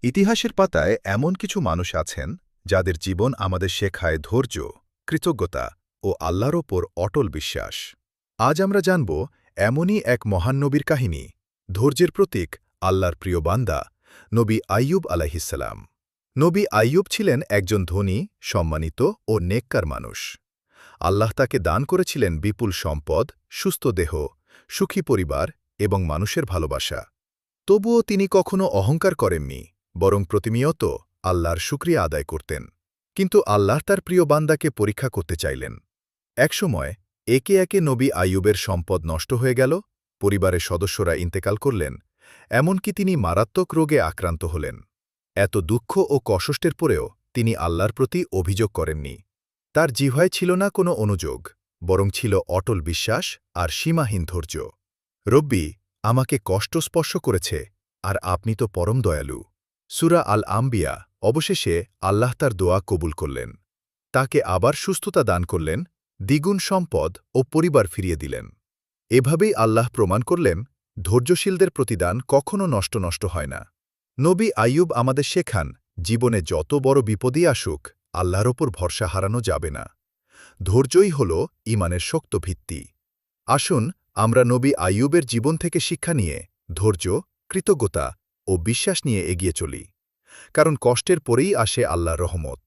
ইতিহাসের পাতায় এমন কিছু মানুষ আছেন যাদের জীবন আমাদের শেখায় ধৈর্য, কৃতজ্ঞতা ও আল্লাহর ওপর অটল বিশ্বাস। আজ আমরা জানব এমনই এক মহান নবীর কাহিনী, ধৈর্যের প্রতীক, আল্লাহর প্রিয় বান্দা, নবী আইয়ুব আলাইহিসসালাম। নবী আইয়ুব ছিলেন একজন ধনী, সম্মানিত ও নেককার মানুষ। আল্লাহ তাকে দান করেছিলেন বিপুল সম্পদ, সুস্থ দেহ, সুখী পরিবার এবং মানুষের ভালোবাসা। তবুও তিনি কখনো অহংকার করেননি, বরং প্রতিনিয়ত আল্লাহর শুকরিয়া আদায় করতেন। কিন্তু আল্লাহ তার প্রিয় বান্দাকে পরীক্ষা করতে চাইলেন। একসময় একে একে নবী আইয়ুবের সম্পদ নষ্ট হয়ে গেল, পরিবারের সদস্যরা ইন্তেকাল করলেন, এমনকি তিনি মারাত্মক রোগে আক্রান্ত হলেন। এত দুঃখ ও কষ্টের পরেও তিনি আল্লাহর প্রতি অভিযোগ করেননি। তার জিহ্বায় ছিল না কোনো অনুযোগ, বরং ছিল অটল বিশ্বাস আর সীমাহীন ধৈর্য। রব্বি, আমাকে কষ্ট স্পর্শ করেছে, আর আপনি তো পরম দয়ালু। সূরা আল আম্বিয়া। অবশেষে আল্লাহ তার দোয়া কবুল করলেন। তাকে আবার সুস্থতা দান করলেন, দ্বিগুণ সম্পদ ও পরিবার ফিরিয়ে দিলেন। এভাবেই আল্লাহ প্রমাণ করলেন, ধৈর্যশীলদের প্রতিদান কখনও নষ্ট হয় না। নবী আইয়ুব আমাদের শেখান, জীবনে যত বড় বিপদই আসুক, আল্লাহর ওপর ভরসা হারানো যাবে না। ধৈর্যই হল ঈমানের শক্ত ভিত্তি। আসুন আমরা নবী আইয়ুবের জীবন থেকে শিক্ষা নিয়ে ধৈর্য, কৃতজ্ঞতা ও বিশ্বাস নিয়ে এগিয়ে চলি। কারণ কষ্টের পরেই আসে আল্লাহর রহমত।